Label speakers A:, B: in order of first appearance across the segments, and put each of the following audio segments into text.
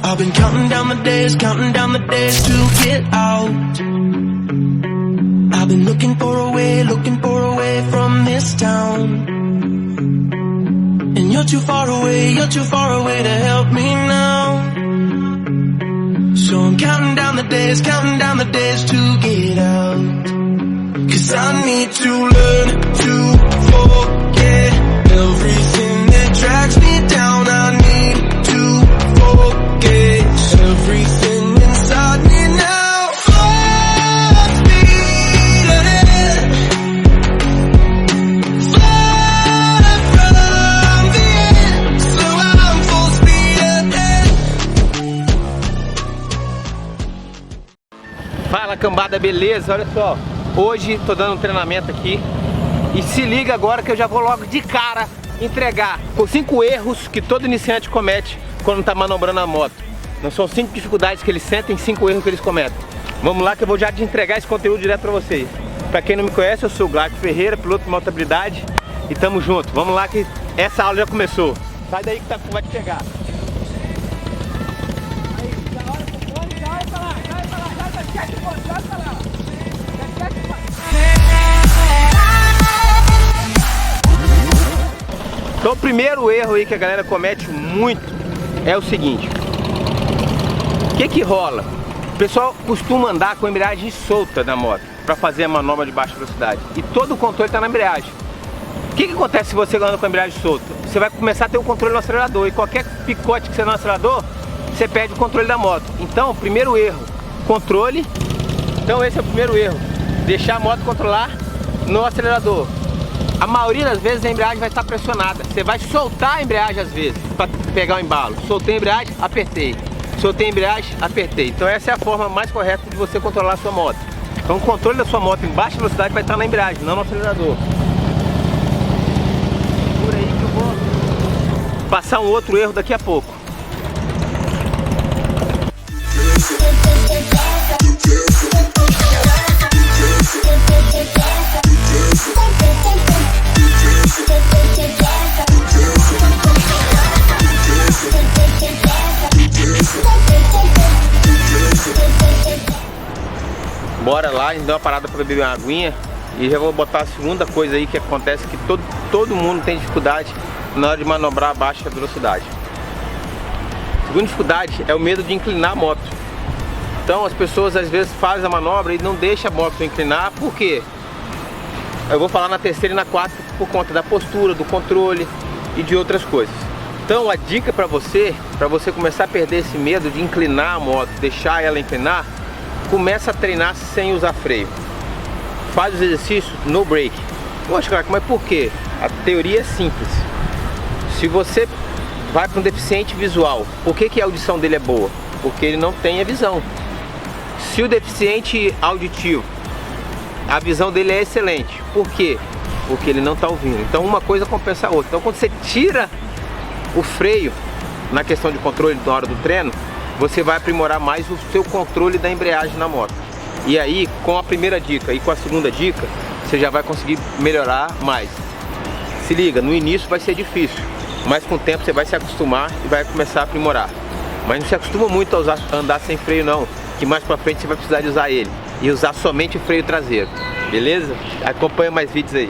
A: I've been counting down the days to get out. I've been looking for a way from this town. And you're too far away to help me now. So I'm counting down the days to get out. 'Cause I need to learn to forget everything that drags me down. I need to forget everything inside me now. Full speed ahead, far from the end. So I'm full speed ahead.
B: Fala, cambada, beleza? Olha só, hoje tô dando um treinamento aqui. E se liga agora que eu já vou logo de cara entregar os 5 erros que todo iniciante comete quando tá manobrando a moto. Não são 5 dificuldades que eles sentem, 5 erros que eles cometem. Vamos lá que eu vou já te entregar esse conteúdo direto pra vocês. Pra quem não me conhece, eu sou o Glauco Ferreira, piloto de montabilidade, e tamo junto. Vamos lá que essa aula já começou. Sai daí que vai te pegar. Então o primeiro erro aí que a galera comete muito é o seguinte. O que rola? O pessoal costuma andar com a embreagem solta na moto para fazer a manobra de baixa velocidade. E todo o controle está na embreagem. O que acontece se você anda com a embreagem solta? Você vai começar a ter o controle no acelerador. E qualquer picote que você dá no acelerador, você perde o controle da moto. Então, primeiro erro, controle. Então esse é o primeiro erro. Deixar a moto controlar no acelerador. A maioria das vezes a embreagem vai estar pressionada. Você vai soltar a embreagem às vezes para pegar o embalo. Soltei a embreagem, apertei. Soltei a embreagem, apertei. Então essa é a forma mais correta de você controlar a sua moto. Então o controle da sua moto em baixa velocidade vai estar na embreagem, não no acelerador. Por aí que eu vou passar um outro erro daqui a pouco. Bora lá, a gente deu uma parada para beber uma aguinha. E já vou botar a segunda coisa aí que acontece, que todo mundo tem dificuldade na hora de manobrar a baixa velocidade. A segunda dificuldade é o medo de inclinar a moto. Então as pessoas às vezes fazem a manobra e não deixam a moto inclinar. Por quê? Eu vou falar na terceira e na quarta por conta da postura, do controle e de outras coisas. Então a dica para você começar a perder esse medo de inclinar a moto, deixar ela inclinar, começa a treinar sem usar freio. Faz os exercícios no brake. Poxa, cara, mas por quê? A teoria é simples. Se você vai para um deficiente visual, por que a audição dele é boa? Porque ele não tem a visão. Se o deficiente auditivo, a visão dele é excelente. Por quê? Porque ele não está ouvindo. Então uma coisa compensa a outra. Então quando você tira o freio na questão de controle na hora do treino, você vai aprimorar mais o seu controle da embreagem na moto. E aí, com a primeira dica e com a segunda dica, você já vai conseguir melhorar mais. Se liga, no início vai ser difícil, mas com o tempo você vai se acostumar e vai começar a aprimorar. Mas não se acostuma muito a andar sem freio não, que mais pra frente você vai precisar de usar ele. E usar somente o freio traseiro, beleza? Acompanha mais vídeos aí.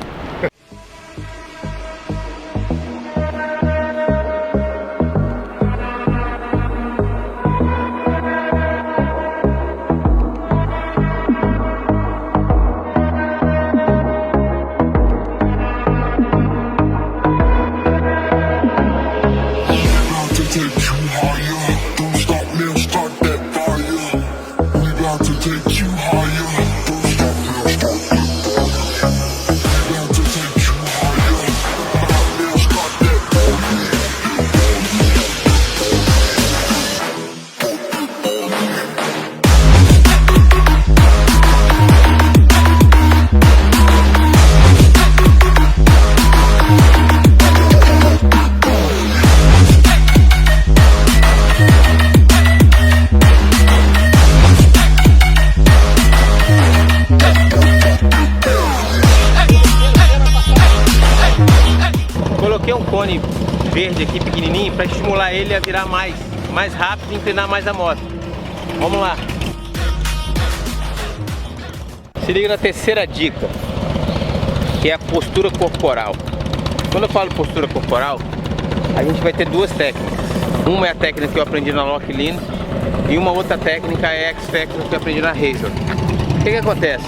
B: Coloquei um cone verde aqui pequenininho para estimular ele a virar mais mais rápido e inclinar mais a moto. Vamos lá. Se liga na terceira dica, que é a postura corporal. Quando eu falo postura corporal, a gente vai ter duas técnicas. Uma é a técnica que eu aprendi na Lockline e uma outra técnica é a X-Factor que eu aprendi na Razor. O que acontece?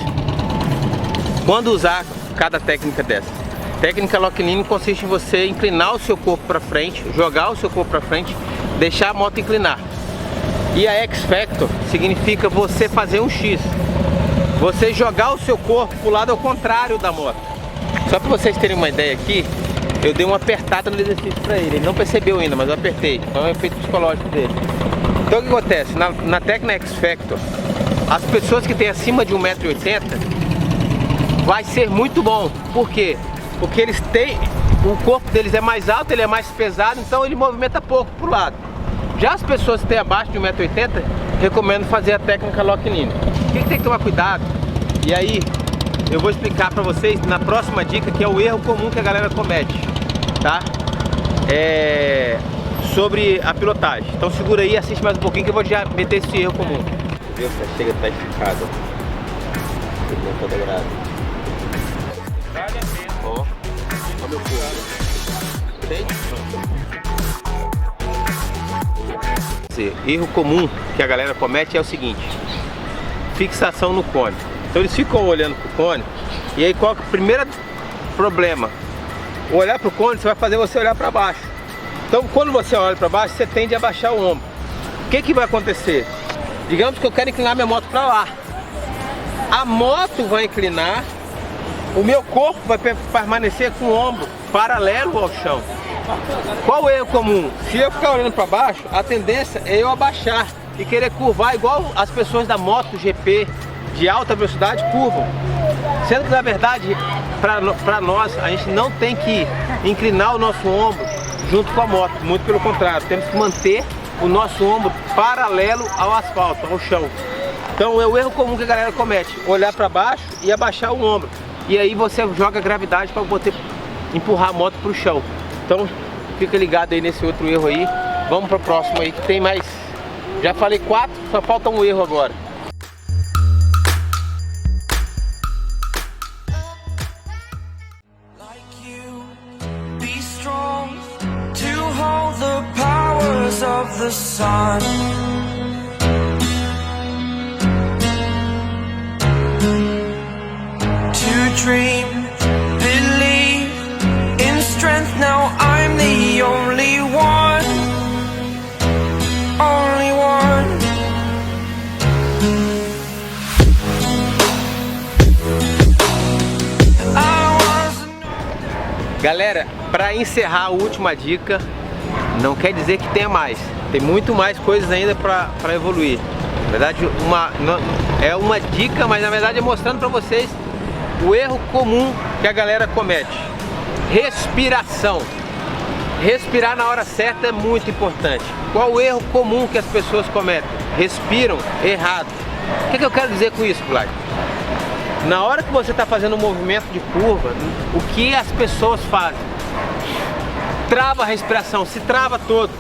B: Quando usar cada técnica dessa? Técnica Lockline consiste em você inclinar o seu corpo para frente, jogar o seu corpo para frente, deixar a moto inclinar. E a X-Factor significa você fazer um X. Você jogar o seu corpo para o lado ao contrário da moto. Só para vocês terem uma ideia aqui, eu dei uma apertada no exercício para ele. Ele não percebeu ainda, mas eu apertei. Então é o efeito psicológico dele. Então o que acontece? Na técnica X-Factor, as pessoas que têm acima de 1,80 m vai ser muito bom. Por quê? Porque eles têm, o corpo deles é mais alto, ele é mais pesado, então ele movimenta pouco pro lado. Já as pessoas que têm abaixo de 1,80 m, recomendo fazer a técnica Lockline. O que tem que tomar cuidado? E aí, eu vou explicar pra vocês na próxima dica, que é o erro comum que a galera comete, tá? Sobre a pilotagem. Então segura aí, assiste mais um pouquinho que eu vou já meter esse erro comum. Viu? Chega, tá esticado. Não tá dobrado. Ó, ó meu corpo. Entende? Erro comum que a galera comete é o seguinte: fixação no cone. Então eles ficam olhando pro cone, e aí qual é o primeiro problema? Olhar pro cone, você vai fazer você olhar para baixo. Então quando você olha para baixo, você tende a baixar o ombro. O que vai acontecer? Digamos que eu quero inclinar minha moto para lá. A moto vai inclinar, o meu corpo vai permanecer com o ombro paralelo ao chão. Qual o erro comum? Se eu ficar olhando para baixo, a tendência é eu abaixar e querer curvar igual as pessoas da moto GP de alta velocidade curvam. Sendo que na verdade, para nós, a gente não tem que inclinar o nosso ombro junto com a moto. Muito pelo contrário, temos que manter o nosso ombro paralelo ao asfalto, ao chão. Então é o erro comum que a galera comete: olhar para baixo e abaixar o ombro. E aí você joga gravidade para poder empurrar a moto para o chão. Então fica ligado aí nesse outro erro aí. Vamos para o próximo aí que tem mais. Já falei 4, só falta um erro agora.
A: Of the sun, to dream, believe in strength. Now I'm the only one, only one.
B: Galera, para encerrar a última dica, não quer dizer que tenha mais. Tem muito mais coisas ainda para evoluir. Na verdade, é uma dica, mas na verdade é mostrando para vocês o erro comum que a galera comete. Respiração. Respirar na hora certa é muito importante. Qual o erro comum que as pessoas cometem? Respiram errado. O que eu quero dizer com isso, Vlad? Na hora que você está fazendo um movimento de curva, o que as pessoas fazem? Trava a respiração, se trava todo.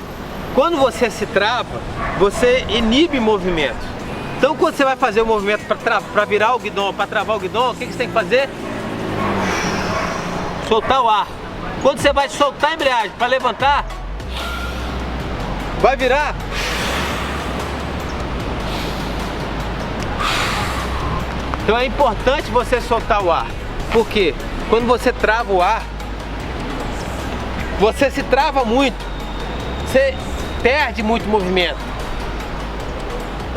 B: Quando você se trava, você inibe movimento. Então quando você vai fazer o movimento para virar o guidão, para travar o guidão, o que você tem que fazer? Soltar o ar. Quando você vai soltar a embreagem para levantar, vai virar. Então é importante você soltar o ar. Por quê? Quando você trava o ar, você se trava muito, você perde muito movimento.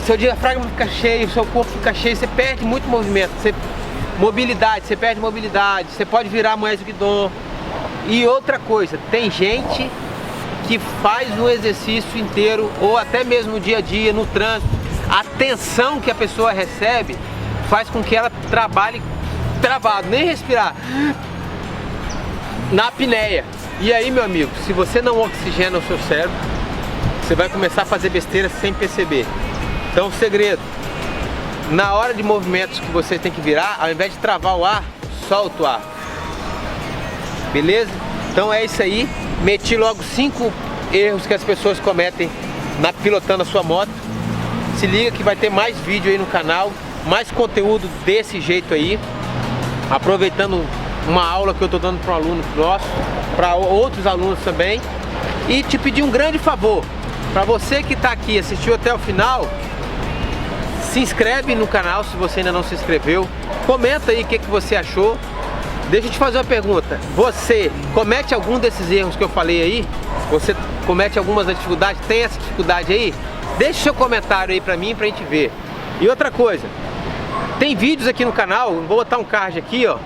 B: Seu diafragma fica cheio, seu corpo fica cheio, você perde muito movimento. Você perde mobilidade, você pode virar mais o guidão. E outra coisa, tem gente que faz o exercício inteiro, ou até mesmo no dia a dia, no trânsito, a tensão que a pessoa recebe faz com que ela trabalhe travado, nem respirar, na apneia. E aí, meu amigo, se você não oxigena o seu cérebro, você vai começar a fazer besteira sem perceber. Então o segredo, na hora de movimentos que você tem que virar, ao invés de travar o ar, solta o ar. Beleza? Então é isso aí. Meti logo 5 erros que as pessoas cometem pilotando a sua moto. Se liga que vai ter mais vídeo aí no canal, mais conteúdo desse jeito aí, aproveitando uma aula que eu tô dando para um aluno nosso, para outros alunos também. E te pedir um grande favor, para você que tá aqui, assistiu até o final, se inscreve no canal se você ainda não se inscreveu, comenta aí o que você achou. Deixa eu te fazer uma pergunta, você comete algum desses erros que eu falei aí? Você comete algumas dificuldades, tem essa dificuldade aí? Deixa seu comentário aí pra mim, pra gente ver. E outra coisa, tem vídeos aqui no canal, vou botar um card aqui, ó.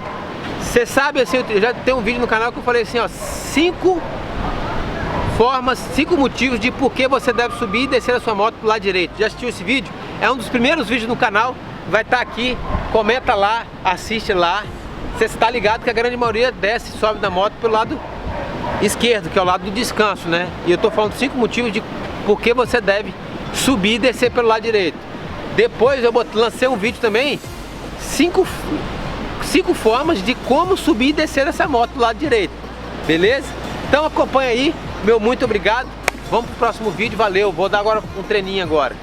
B: Você sabe assim, eu já tem um vídeo no canal que eu falei assim, ó, 5 motivos de por que você deve subir e descer a sua moto pro lado direito. Já assistiu esse vídeo? É um dos primeiros vídeos no canal, vai estar aqui, comenta lá, assiste lá. Você está ligado que a grande maioria desce e sobe da moto pelo lado esquerdo, que é o lado do descanso, né? E eu tô falando 5 motivos de por que você deve subir e descer pelo lado direito. Depois eu lancei um vídeo também, 5 formas de como subir e descer essa moto do lado direito, beleza? Então acompanha aí, meu muito obrigado, vamos pro próximo vídeo, valeu, vou dar agora um treininho agora.